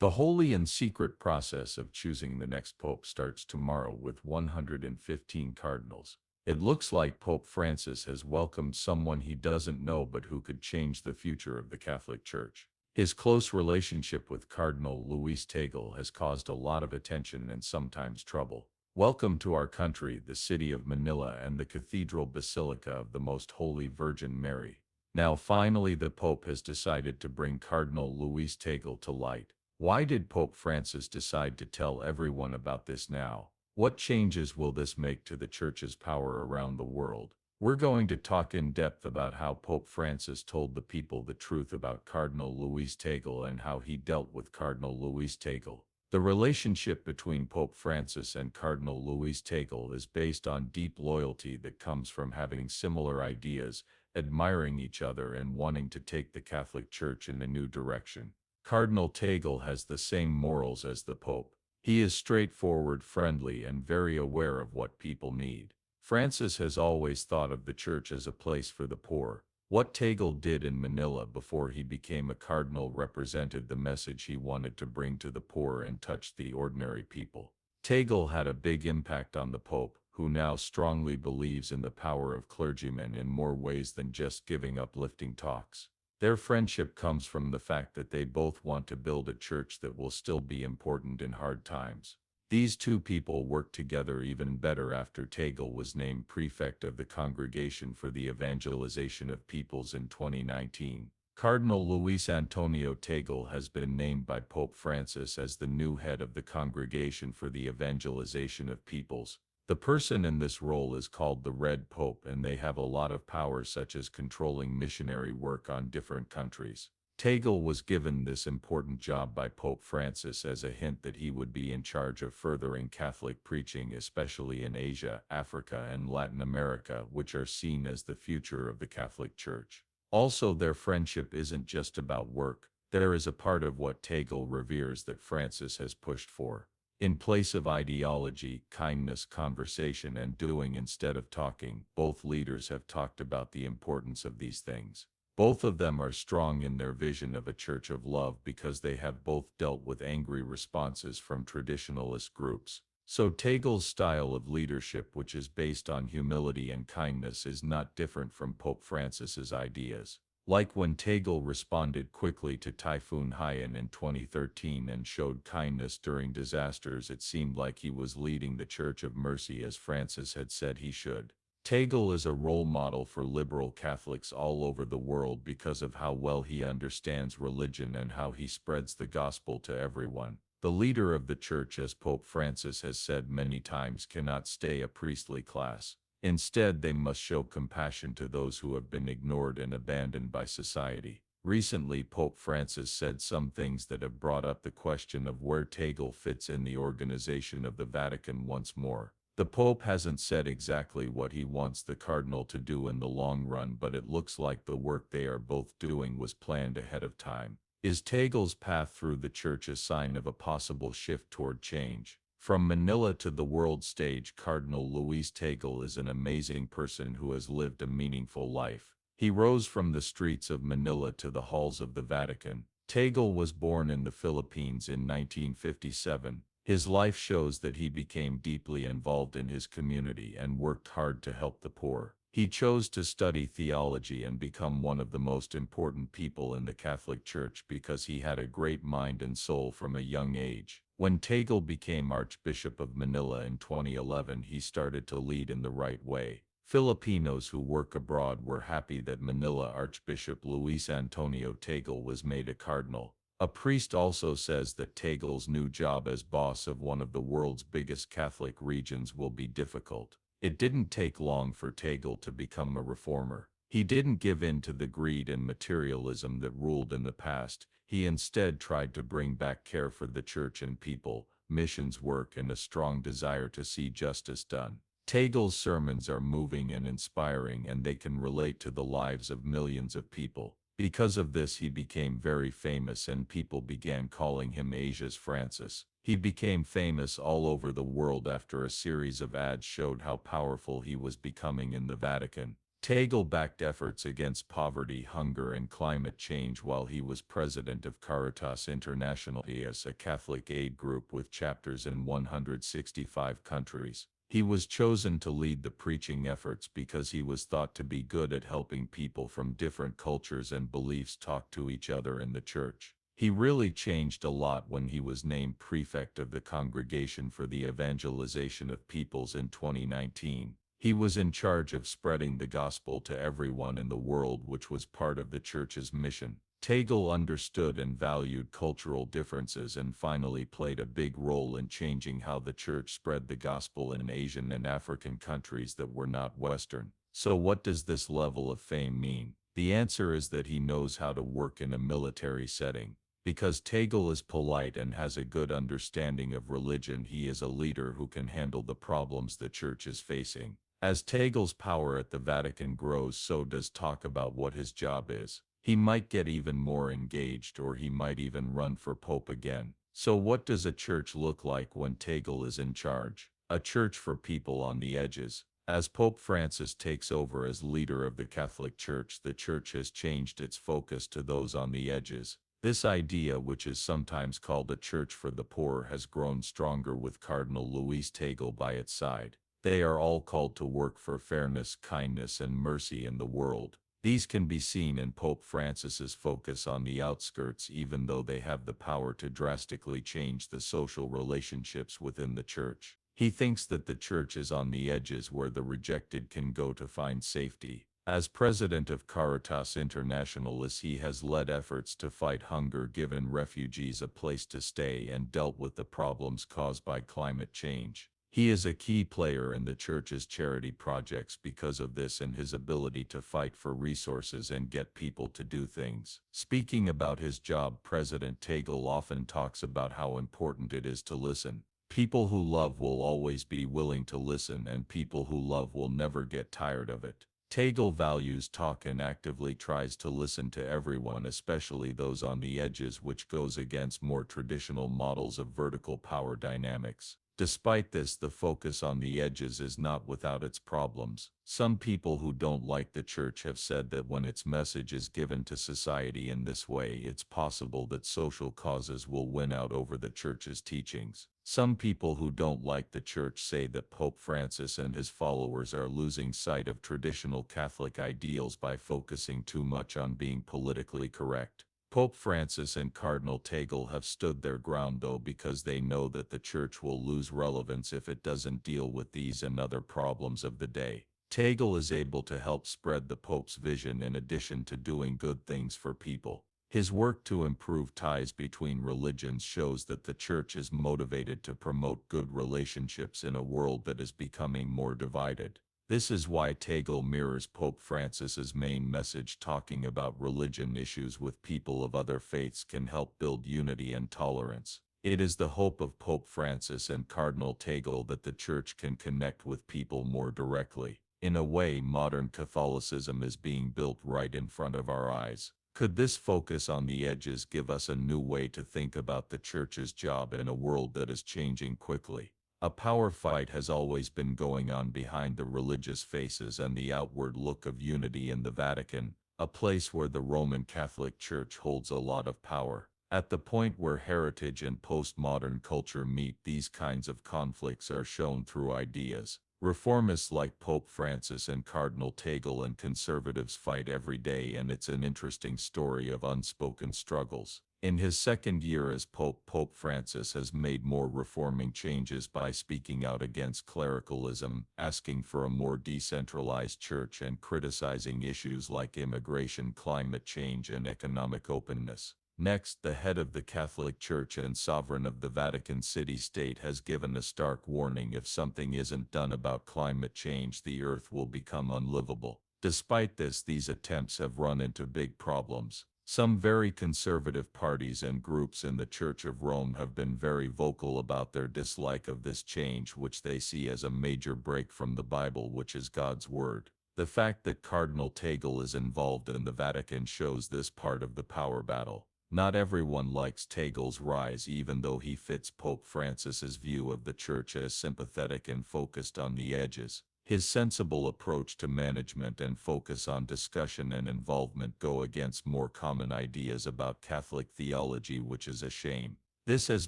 The holy and secret process of choosing the next pope starts tomorrow with 115 cardinals. It looks like Pope Francis has welcomed someone he doesn't know but who could change the future of the Catholic Church. His close relationship with Cardinal Luis Tagle has caused a lot of attention and sometimes trouble. Welcome to our country, the city of Manila and the Cathedral Basilica of the Most Holy Virgin Mary. Now finally the Pope has decided to bring Cardinal Luis Tagle to light. Why did Pope Francis decide to tell everyone about this now? What changes will this make to the Church's power around the world? We're going to talk in depth about how Pope Francis told the people the truth about Cardinal Luis Tagle and how he dealt with Cardinal Luis Tagle. The relationship between Pope Francis and Cardinal Luis Tagle is based on deep loyalty that comes from having similar ideas, admiring each other, and wanting to take the Catholic Church in a new direction. Cardinal Tagle has the same morals as the Pope. He is straightforward, friendly, and very aware of what people need. Francis has always thought of the Church as a place for the poor. What Tagle did in Manila before he became a cardinal represented the message he wanted to bring to the poor and touch the ordinary people. Tagle had a big impact on the Pope, who now strongly believes in the power of clergymen in more ways than just giving uplifting talks. Their friendship comes from the fact that they both want to build a church that will still be important in hard times. These two people worked together even better after Tagle was named prefect of the Congregation for the Evangelization of Peoples in 2019. Cardinal Luis Antonio Tagle has been named by Pope Francis as the new head of the Congregation for the Evangelization of Peoples. The person in this role is called the Red Pope, and they have a lot of power such as controlling missionary work on different countries. Tagle was given this important job by Pope Francis as a hint that he would be in charge of furthering Catholic preaching, especially in Asia, Africa, and Latin America, which are seen as the future of the Catholic Church. Also, their friendship isn't just about work. There is a part of what Tagle reveres that Francis has pushed for. In place of ideology, kindness, conversation, and doing instead of talking, both leaders have talked about the importance of these things. Both of them are strong in their vision of a church of love because they have both dealt with angry responses from traditionalist groups. So Tagle's style of leadership, which is based on humility and kindness, is not different from Pope Francis's ideas. Like when Tagle responded quickly to Typhoon Haiyan in 2013 and showed kindness during disasters, it seemed like he was leading the Church of Mercy as Francis had said he should. Tagle is a role model for liberal Catholics all over the world because of how well he understands religion and how he spreads the gospel to everyone. The leader of the Church, as Pope Francis has said many times, cannot stay a priestly class. Instead, they must show compassion to those who have been ignored and abandoned by society. Recently, Pope Francis said some things that have brought up the question of where Tagle fits in the organization of the Vatican once more. The Pope hasn't said exactly what he wants the Cardinal to do in the long run, but it looks like the work they are both doing was planned ahead of time. Is Tagle's path through the Church a sign of a possible shift toward change? From Manila to the world stage, Cardinal Luis Tagle is an amazing person who has lived a meaningful life. He rose from the streets of Manila to the halls of the Vatican. Tagle was born in the Philippines in 1957. His life shows that he became deeply involved in his community and worked hard to help the poor. He chose to study theology and become one of the most important people in the Catholic Church because he had a great mind and soul from a young age. When Tagle became Archbishop of Manila in 2011, he started to lead in the right way. Filipinos who work abroad were happy that Manila Archbishop Luis Antonio Tagle was made a cardinal. A priest also says that Tagle's new job as boss of one of the world's biggest Catholic regions will be difficult. It didn't take long for Tagle to become a reformer. He didn't give in to the greed and materialism that ruled in the past. He instead tried to bring back care for the church and people, missions work, and a strong desire to see justice done. Tagle's sermons are moving and inspiring, and they can relate to the lives of millions of people. Because of this, he became very famous and people began calling him Asia's Francis. He became famous all over the world after a series of ads showed how powerful he was becoming in the Vatican. Tagle backed efforts against poverty, hunger, and climate change while he was president of Caritas International, a Catholic aid group with chapters in 165 countries. He was chosen to lead the preaching efforts because he was thought to be good at helping people from different cultures and beliefs talk to each other in the church. He really changed a lot when he was named prefect of the Congregation for the Evangelization of Peoples in 2019. He was in charge of spreading the gospel to everyone in the world, which was part of the church's mission. Tagle understood and valued cultural differences and finally played a big role in changing how the church spread the gospel in Asian and African countries that were not Western. So what does this level of fame mean? The answer is that he knows how to work in a military setting. Because Tagle is polite and has a good understanding of religion, he is a leader who can handle the problems the church is facing. As Tagle's power at the Vatican grows, so does talk about what his job is. He might get even more engaged, or he might even run for Pope again. So what does a church look like when Tagle is in charge? A church for people on the edges. As Pope Francis takes over as leader of the Catholic Church, the church has changed its focus to those on the edges. This idea, which is sometimes called a church for the poor, has grown stronger with Cardinal Luis Tagle by its side. They are all called to work for fairness, kindness, and mercy in the world. These can be seen in Pope Francis's focus on the outskirts, even though they have the power to drastically change the social relationships within the church. He thinks that the church is on the edges where the rejected can go to find safety. As president of Caritas Internationalis, he has led efforts to fight hunger, given refugees a place to stay, and dealt with the problems caused by climate change. He is a key player in the church's charity projects because of this and his ability to fight for resources and get people to do things. Speaking about his job, President Tagle often talks about how important it is to listen. People who love will always be willing to listen, and people who love will never get tired of it. Tagle values talk and actively tries to listen to everyone, especially those on the edges, which goes against more traditional models of vertical power dynamics. Despite this, the focus on the edges is not without its problems. Some people who don't like the church have said that when its message is given to society in this way, it's possible that social causes will win out over the church's teachings. Some people who don't like the church say that Pope Francis and his followers are losing sight of traditional Catholic ideals by focusing too much on being politically correct. Pope Francis and Cardinal Tagle have stood their ground, though, because they know that the church will lose relevance if it doesn't deal with these and other problems of the day. Tagle is able to help spread the Pope's vision in addition to doing good things for people. His work to improve ties between religions shows that the church is motivated to promote good relationships in a world that is becoming more divided. This is why Tagle mirrors Pope Francis's main message, talking about religion issues with people of other faiths can help build unity and tolerance. It is the hope of Pope Francis and Cardinal Tagle that the Church can connect with people more directly. In a way, modern Catholicism is being built right in front of our eyes. Could this focus on the edges give us a new way to think about the Church's job in a world that is changing quickly? A power fight has always been going on behind the religious faces and the outward look of unity in the Vatican, a place where the Roman Catholic Church holds a lot of power. At the point where heritage and postmodern culture meet, these kinds of conflicts are shown through ideas. Reformists like Pope Francis and Cardinal Tagle and conservatives fight every day, and it's an interesting story of unspoken struggles. In his second year as Pope, Pope Francis has made more reforming changes by speaking out against clericalism, asking for a more decentralized church, and criticizing issues like immigration, climate change, and economic openness. Next, the head of the Catholic Church and sovereign of the Vatican City-State has given a stark warning: if something isn't done about climate change, the earth will become unlivable. Despite this, these attempts have run into big problems. Some very conservative parties and groups in the Church of Rome have been very vocal about their dislike of this change, which they see as a major break from the Bible, which is God's Word. The fact that Cardinal Tagle is involved in the Vatican shows this part of the power battle. Not everyone likes Tagle's rise, even though he fits Pope Francis's view of the Church as sympathetic and focused on the edges. His sensible approach to management and focus on discussion and involvement go against more common ideas about Catholic theology, which is a shame. This has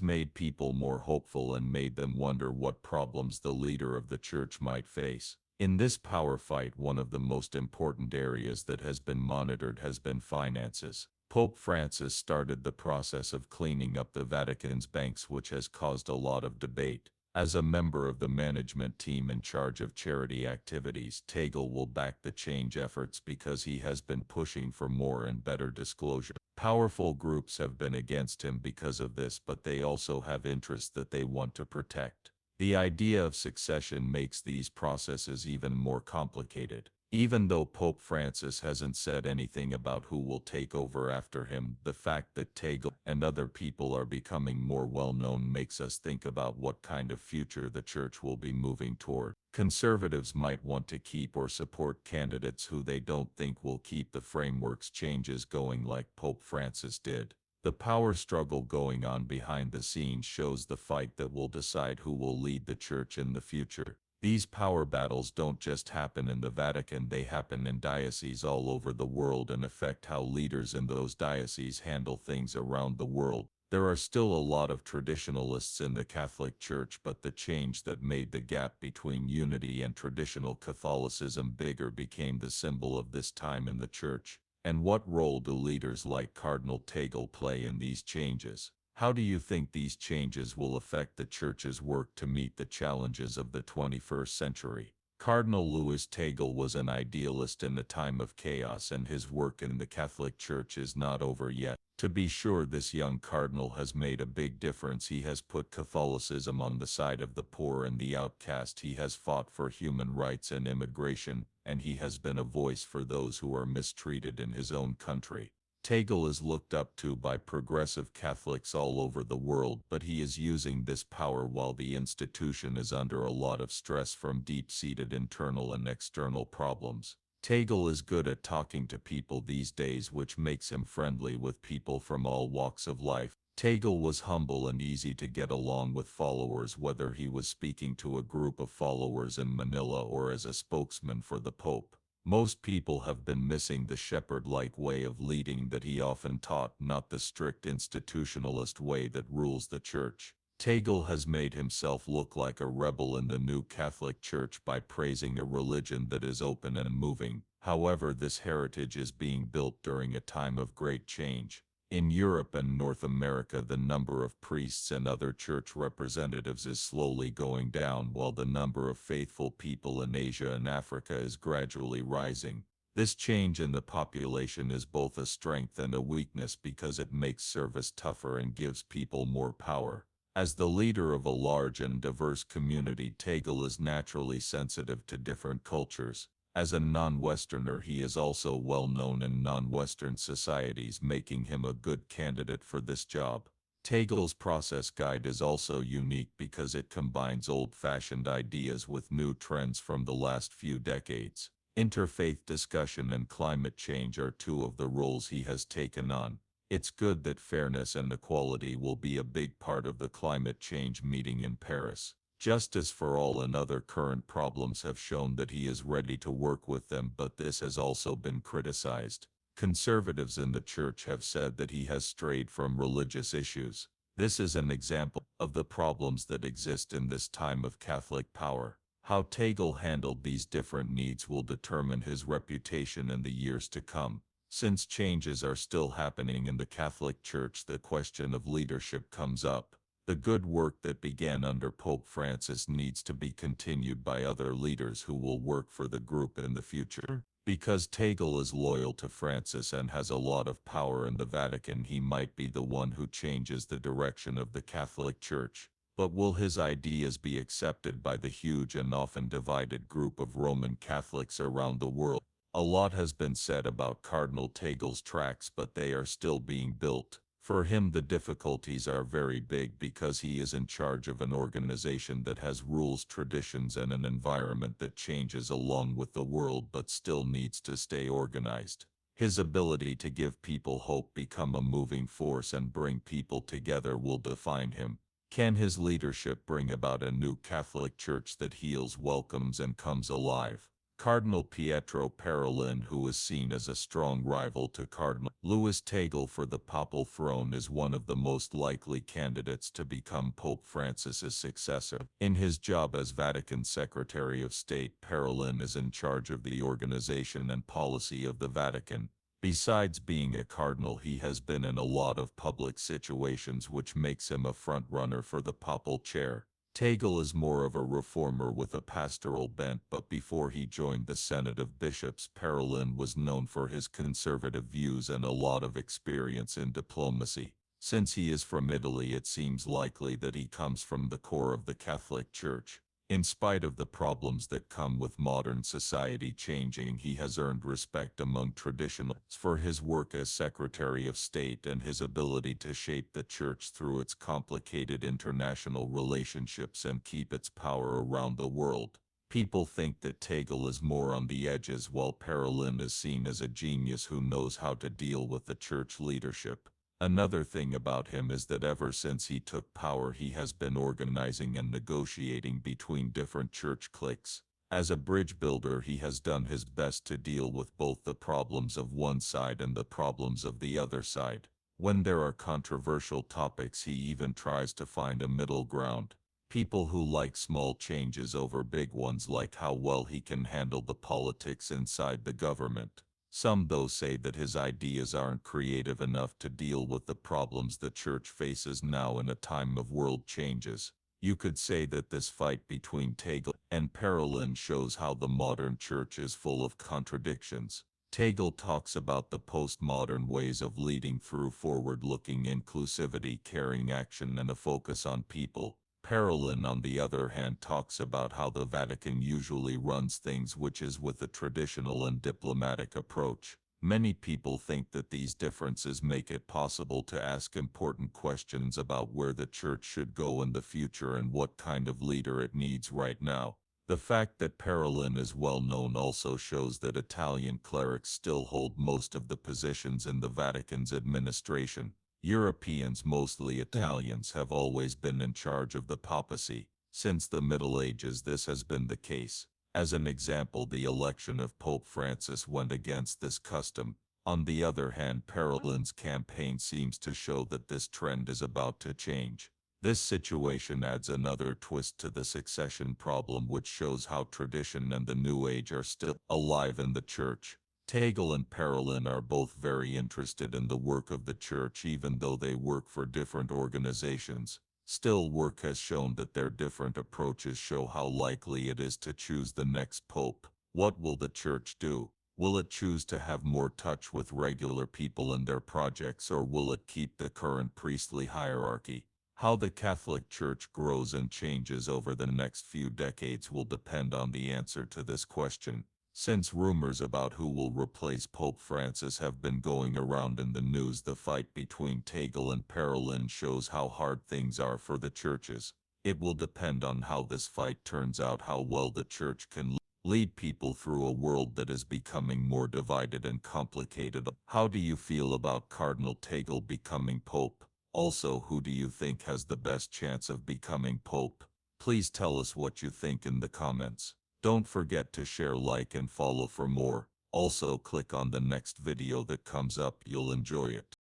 made people more hopeful and made them wonder what problems the leader of the church might face. In this power fight, one of the most important areas that has been monitored has been finances. Pope Francis started the process of cleaning up the Vatican's banks, which has caused a lot of debate. As a member of the management team in charge of charity activities, Tagle will back the change efforts because he has been pushing for more and better disclosure. Powerful groups have been against him because of this, but they also have interests that they want to protect. The idea of succession makes these processes even more complicated. Even though Pope Francis hasn't said anything about who will take over after him, the fact that Tagle and other people are becoming more well-known makes us think about what kind of future the church will be moving toward. Conservatives might want to keep or support candidates who they don't think will keep the framework's changes going like Pope Francis did. The power struggle going on behind the scenes shows the fight that will decide who will lead the church in the future. These power battles don't just happen in the Vatican, they happen in dioceses all over the world and affect how leaders in those dioceses handle things around the world. There are still a lot of traditionalists in the Catholic Church, but the change that made the gap between unity and traditional Catholicism bigger became the symbol of this time in the Church. And what role do leaders like Cardinal Tagle play in these changes? How do you think these changes will affect the Church's work to meet the challenges of the 21st century? Cardinal Luis Tagle was an idealist in a time of chaos, and his work in the Catholic Church is not over yet. To be sure, this young cardinal has made a big difference. He has put Catholicism on the side of the poor and the outcast. He has fought for human rights and immigration, and he has been a voice for those who are mistreated in his own country. Tagle is looked up to by progressive Catholics all over the world, but he is using this power while the institution is under a lot of stress from deep-seated internal and external problems. Tagle is good at talking to people these days, which makes him friendly with people from all walks of life. Tagle was humble and easy to get along with followers, whether he was speaking to a group of followers in Manila or as a spokesman for the Pope. Most people have been missing the shepherd-like way of leading that he often taught, not the strict institutionalist way that rules the church. Tagle has made himself look like a rebel in the new Catholic Church by praising a religion that is open and moving. However, this heritage is being built during a time of great change. In Europe and North America, the number of priests and other church representatives is slowly going down, while the number of faithful people in Asia and Africa is gradually rising. This change in the population is both a strength and a weakness because it makes service tougher and gives people more power. As the leader of a large and diverse community, Tagle is naturally sensitive to different cultures. As a non-Westerner, he is also well known in non-Western societies, making him a good candidate for this job. Tagle's process guide is also unique because it combines old-fashioned ideas with new trends from the last few decades. Interfaith discussion and climate change are two of the roles he has taken on. It's good that fairness and equality will be a big part of the climate change meeting in Paris. Justice for all and other current problems have shown that he is ready to work with them, but this has also been criticized. Conservatives in the church have said that he has strayed from religious issues. This is an example of the problems that exist in this time of Catholic power. How Tagle handled these different needs will determine his reputation in the years to come. Since changes are still happening in the Catholic Church, the question of leadership comes up. The good work that began under Pope Francis needs to be continued by other leaders who will work for the group in the future. Because Tagle is loyal to Francis and has a lot of power in the Vatican, he might be the one who changes the direction of the Catholic Church. But will his ideas be accepted by the huge and often divided group of Roman Catholics around the world? A lot has been said about Cardinal Tagle's tracks, but they are still being built. For him, the difficulties are very big because he is in charge of an organization that has rules, traditions, and an environment that changes along with the world but still needs to stay organized. His ability to give people hope, become a moving force, and bring people together will define him. Can his leadership bring about a new Catholic Church that heals, welcomes, and comes alive? Cardinal Pietro Parolin, who is seen as a strong rival to Cardinal Luis Tagle for the papal throne, is one of the most likely candidates to become Pope Francis's successor. In his job as Vatican Secretary of State, Parolin is in charge of the organization and policy of the Vatican. Besides being a cardinal, he has been in a lot of public situations, which makes him a front-runner for the papal chair. Tagle is more of a reformer with a pastoral bent, but before he joined the Senate of Bishops, Parolin was known for his conservative views and a lot of experience in diplomacy. Since he is from Italy, it seems likely that he comes from the core of the Catholic Church. In spite of the problems that come with modern society changing, he has earned respect among traditionalists for his work as Secretary of State and his ability to shape the Church through its complicated international relationships and keep its power around the world. People think that Tagle is more on the edges, while Parolin is seen as a genius who knows how to deal with the Church leadership. Another thing about him is that ever since he took power, he has been organizing and negotiating between different church cliques. As a bridge builder, he has done his best to deal with both the problems of one side and the problems of the other side. When there are controversial topics, he even tries to find a middle ground. People who like small changes over big ones like how well he can handle the politics inside the government. Some, though, say that his ideas aren't creative enough to deal with the problems the Church faces now in a time of world changes. You could say that this fight between Tagle and Parolin shows how the modern Church is full of contradictions. Tagle talks about the postmodern ways of leading through forward-looking inclusivity, caring action, and a focus on people. Parolin, on the other hand, talks about how the Vatican usually runs things, which is with a traditional and diplomatic approach. Many people think that these differences make it possible to ask important questions about where the Church should go in the future and what kind of leader it needs right now. The fact that Parolin is well known also shows that Italian clerics still hold most of the positions in the Vatican's administration. Europeans, mostly Italians, have always been in charge of the papacy. Since the Middle Ages, this has been the case. As an example, the election of Pope Francis went against this custom. On the other hand, Parolin's campaign seems to show that this trend is about to change. This situation adds another twist to the succession problem, which shows how tradition and the New Age are still alive in the Church. Tagle and Parolin are both very interested in the work of the Church, even though they work for different organizations. Still, work has shown that their different approaches show how likely it is to choose the next pope. What will the Church do? Will it choose to have more touch with regular people and their projects, or will it keep the current priestly hierarchy? How the Catholic Church grows and changes over the next few decades will depend on the answer to this question. Since rumors about who will replace Pope Francis have been going around in the news, the fight between Tagle and Parolin shows how hard things are for the churches. It will depend on how this fight turns out, how well the Church can lead people through a world that is becoming more divided and complicated. How do you feel about Cardinal Tagle becoming Pope? Also, who do you think has the best chance of becoming Pope? Please tell us what you think in the comments. Don't forget to share, like, and follow for more. Also, click on the next video that comes up. You'll enjoy it.